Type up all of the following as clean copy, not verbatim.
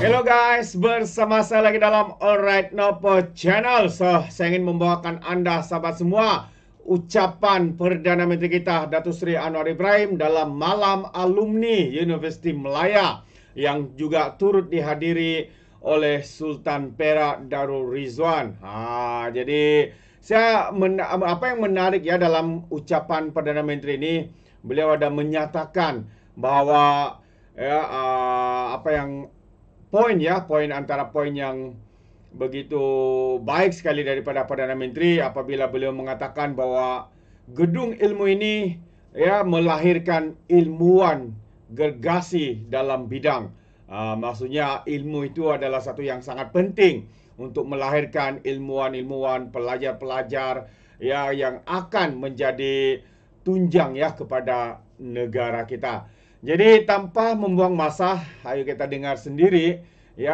Hello guys, bersama saya lagi dalam Alright Nopo Channel. Saya ingin membawakan Anda sahabat semua ucapan Perdana Menteri kita Datuk Seri Anwar Ibrahim dalam Malam Alumni Universiti Melaya yang juga turut dihadiri oleh Sultan Perak Darul Rizwan. Jadi apa yang menarik ya dalam ucapan Perdana Menteri ini, beliau ada menyatakan bahwa apa yang poin antara poin yang begitu baik sekali daripada Perdana Menteri apabila beliau mengatakan bahwa gedung ilmu ini melahirkan ilmuwan gergasi dalam bidang. Maksudnya ilmu itu adalah satu yang sangat penting untuk melahirkan ilmuwan-ilmuwan, pelajar-pelajar yang akan menjadi tunjang kepada negara kita. Jadi tanpa membuang masa, ayo kita dengar sendiri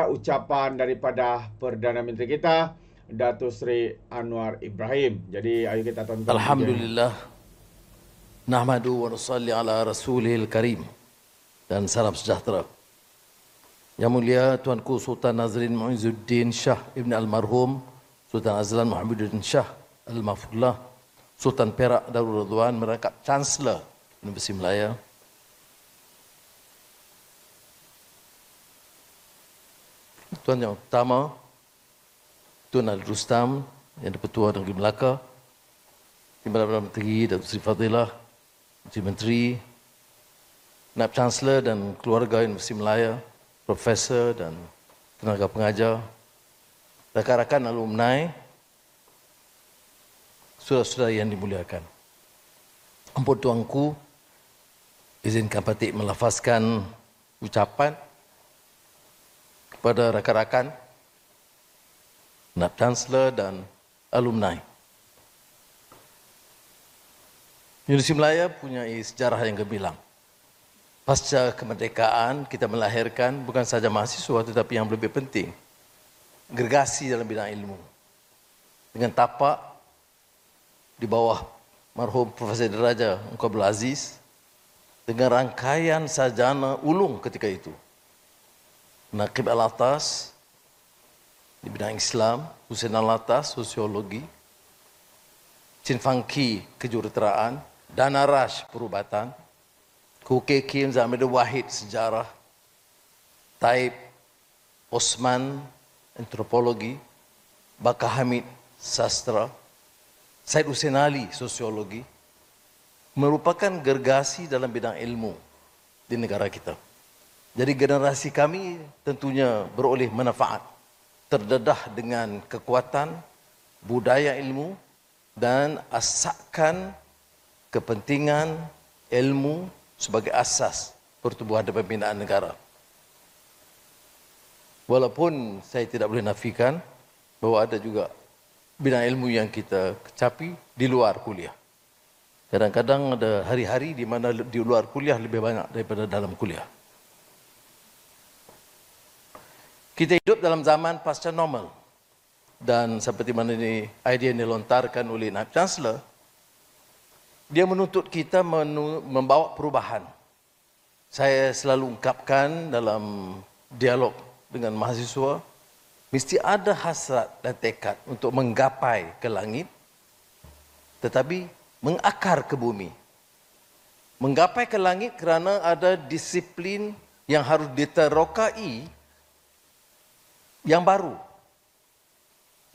ucapan daripada Perdana Menteri kita Datuk Seri Anwar Ibrahim. Jadi ayo kita tonton videonya. Alhamdulillah, nahmadu wa nusalli ala rasulil karim, dan salam sejahtera. Yang mulia Tuanku Sultan Nazrin Muizzuddin Shah Ibn Almarhum Sultan Azlan Muhammaduddin Shah Al-Mahfudullah Sultan Perak Darul Ridwan merangkap Chancellor Universiti Melaya, Tuan Yang Utama Tun Ali Rustam yang di-Pertua Negeri Melaka, Timbalan Perdana Menteri Datuk Seri Fadilah, Menteri, Naib Chancellor dan keluarga Universiti Melaya, Profesor dan tenaga pengajar, rakan-rakan alumni, saudara-saudara yang dimuliakan. Ampun tuanku, izinkan Patik melafazkan ucapan kepada rakan-rakan, Naib Chancellor dan alumni. Universiti Melaya punya sejarah yang gemilang. Pasca kemerdekaan, kita melahirkan bukan sahaja mahasiswa tetapi yang lebih penting, gergasi dalam bidang ilmu. Dengan tapak di bawah marhum Profesor Diraja Engku Abdul Aziz, dengan rangkaian sarjana ulung ketika itu. Naqib Al-Atas di bidang Islam, Husain Al-Atas sosiologi, Chin Fangki kejuruteraan, Dana Rash perubatan, Kuke Kim Zamida Wahid sejarah, Taib Osman antropologi, Baka Hamid sastra, Said Hussein Ali sosiologi, merupakan gergasi dalam bidang ilmu di negara kita. Jadi generasi kami tentunya beroleh manfaat, terdedah dengan kekuatan budaya ilmu dan asakan kepentingan ilmu sebagai asas pertumbuhan dan pembinaan negara. Walaupun saya tidak boleh nafikan bahawa ada juga bidang ilmu yang kita capi di luar kuliah. Kadang-kadang ada hari-hari di mana di luar kuliah lebih banyak daripada dalam kuliah. Kita hidup dalam zaman pasca normal. Dan seperti mana ini idea yang dilontarkan oleh Naib Chancellor, dia menuntut kita membawa perubahan. Saya selalu ungkapkan dalam dialog dengan mahasiswa, mesti ada hasrat dan tekad untuk menggapai ke langit, tetapi mengakar ke bumi. Menggapai ke langit kerana ada disiplin yang harus diterokai yang baru,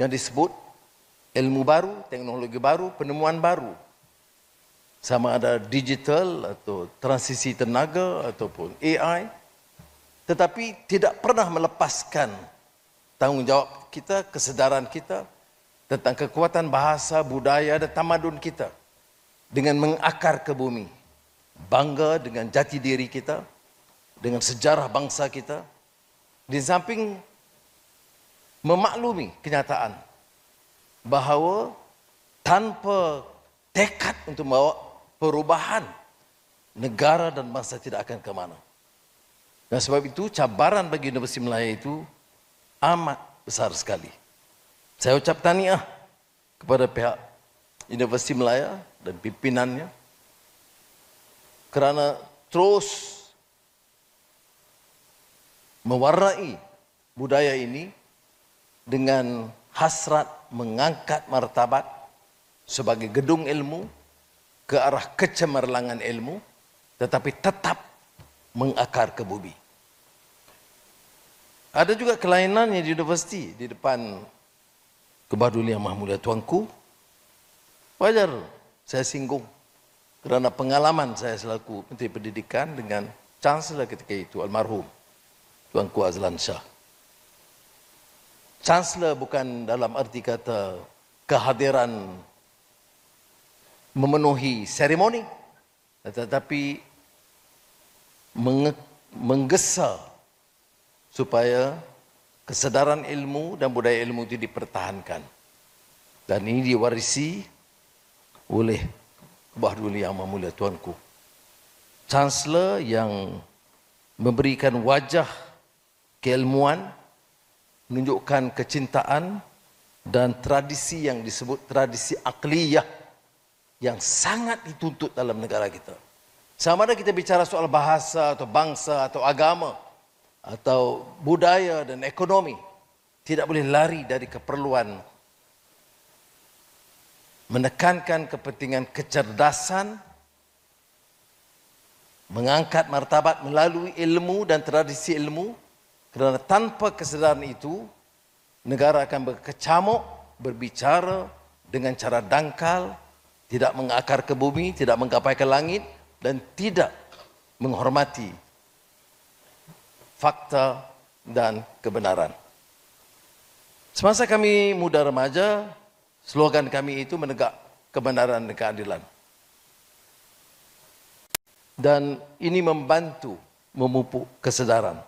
yang disebut ilmu baru, teknologi baru, penemuan baru. Sama ada digital atau transisi tenaga ataupun AI. Tetapi tidak pernah melepaskan tanggungjawab kita, kesedaran kita tentang kekuatan bahasa, budaya dan tamadun kita dengan mengakar ke bumi. Bangga dengan jati diri kita, dengan sejarah bangsa kita. Di samping memaklumi kenyataan bahawa tanpa tekad untuk membawa perubahan, negara dan bangsa tidak akan ke mana. Dan sebab itu cabaran bagi Universiti Melaya itu amat besar sekali. Saya ucap tahniah kepada pihak Universiti Melaya dan pimpinannya kerana terus mewarnai budaya ini dengan hasrat mengangkat martabat sebagai gedung ilmu ke arah kecemerlangan ilmu, tetapi tetap mengakar ke bumi. Ada juga kelainannya di universiti, di depan Kebahadulian Yang Maha Mulia Tuanku. Wajar saya singgung kerana pengalaman saya selaku Menteri Pendidikan dengan Chancellor ketika itu, almarhum Tuanku Azlan Shah. Chancellor bukan dalam arti kata kehadiran memenuhi seremoni, tetapi menggesa supaya kesedaran ilmu dan budaya ilmu itu dipertahankan. Dan ini diwarisi oleh Kebahadulian Yang Maha Mulia Tuanku. Chancellor yang memberikan wajah keilmuan, menunjukkan kecintaan dan tradisi yang disebut tradisi akliyah yang sangat dituntut dalam negara kita. Sama ada kita bicara soal bahasa atau bangsa atau agama atau budaya dan ekonomi, tidak boleh lari dari keperluan menekankan kepentingan kecerdasan, mengangkat martabat melalui ilmu dan tradisi ilmu, kerana tanpa kesedaran itu, negara akan berkecamuk, berbicara dengan cara dangkal, tidak mengakar ke bumi, tidak menggapai ke langit, dan tidak menghormati fakta dan kebenaran. Semasa kami muda remaja, slogan kami itu menegak kebenaran dan keadilan. Dan ini membantu memupuk kesedaran.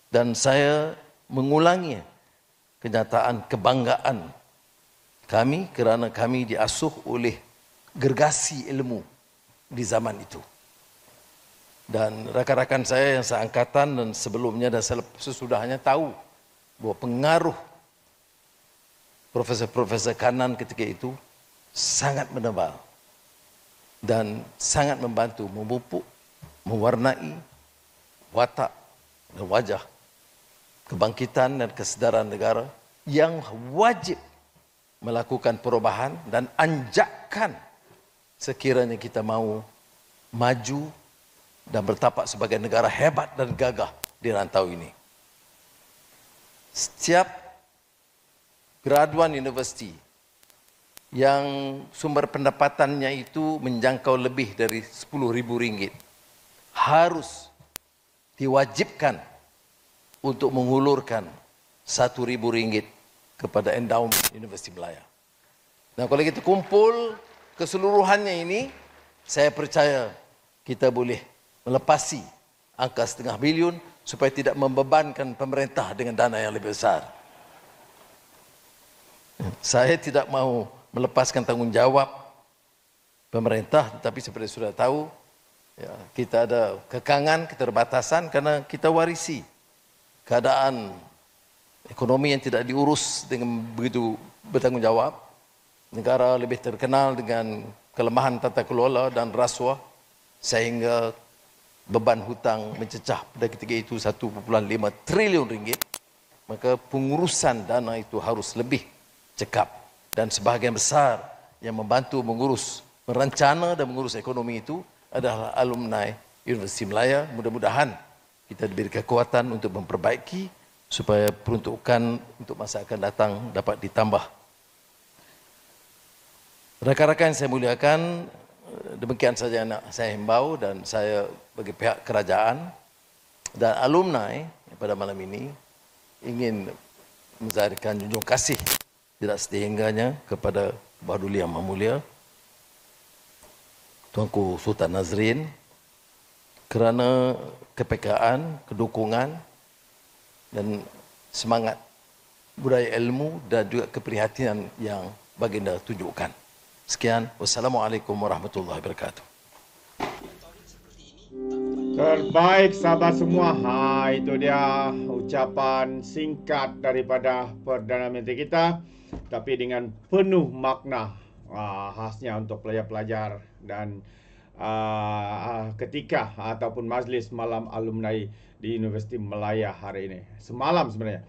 Dan saya mengulangi kenyataan kebanggaan kami kerana kami diasuh oleh gergasi ilmu di zaman itu. Dan rakan-rakan saya yang seangkatan dan sebelumnya dan sesudahnya tahu bahawa pengaruh profesor-profesor kanan ketika itu sangat menebal dan sangat membantu memupuk, mewarnai watak dan wajah kebangkitan dan kesedaran negara yang wajib melakukan perubahan dan anjakan sekiranya kita mau maju dan bertapak sebagai negara hebat dan gagah di rantau ini. Setiap graduan universiti yang sumber pendapatannya itu menjangkau lebih dari RM10,000 harus diwajibkan untuk mengulurkan RM1,000 kepada endowment Universiti Melaya. Nah, kalau kita kumpul keseluruhannya ini, saya percaya kita boleh melepasi angka RM500 bilion supaya tidak membebankan pemerintah dengan dana yang lebih besar. Saya tidak mahu melepaskan tanggungjawab pemerintah, tetapi seperti sudah tahu, ya, kita ada kekangan, keterbatasan karena kita warisi keadaan ekonomi yang tidak diurus dengan begitu bertanggungjawab. Negara lebih terkenal dengan kelemahan tata kelola dan rasuah sehingga beban hutang mencecah pada ketika itu RM1.5 triliun. Maka pengurusan dana itu harus lebih cekap. Dan sebahagian besar yang membantu mengurus, merencana dan mengurus ekonomi itu adalah alumni Universiti Melaya. Mudah-mudahan kita diberi kekuatan untuk memperbaiki supaya peruntukan untuk masa akan datang dapat ditambah. Rakan-rakan yang saya muliakan, demikian saja yang saya himbau dan saya bagi pihak kerajaan dan alumni pada malam ini ingin menzahirkan junjung kasih tidak setingganya kepada Kebahadulian Yang Maha Mulia Tuanku Sultan Nazrin kerana kepekaan, kedukungan dan semangat budaya ilmu dan juga keprihatinan yang baginda tunjukkan. Sekian, wassalamualaikum warahmatullahi wabarakatuh. Terbaik sahabat semua. Itu dia ucapan singkat daripada Perdana Menteri kita, tapi dengan penuh makna khasnya untuk pelajar-pelajar dan ketika ataupun majlis malam alumni di Universiti Malaya hari ini. Semalam sebenarnya.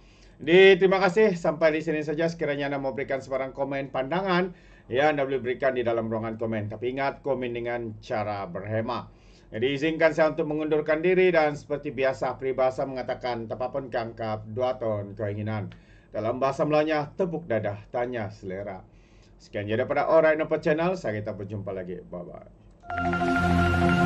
Terima kasih, sampai di sini saja. Sekiranya Anda mau berikan sebarang komen pandangan, ya Anda boleh berikan di dalam ruangan komen. Tapi ingat, komen dengan cara berhema. Jadi izinkan saya untuk mengundurkan diri dan seperti biasa peribahasa mengatakan tapapun kangkap 2 ton keinginan. Dalam bahasa Melayunya, tepuk dadah, tanya selera. Sekian je daripada Alright Nopo Channel. Saya kita berjumpa lagi. Bye-bye.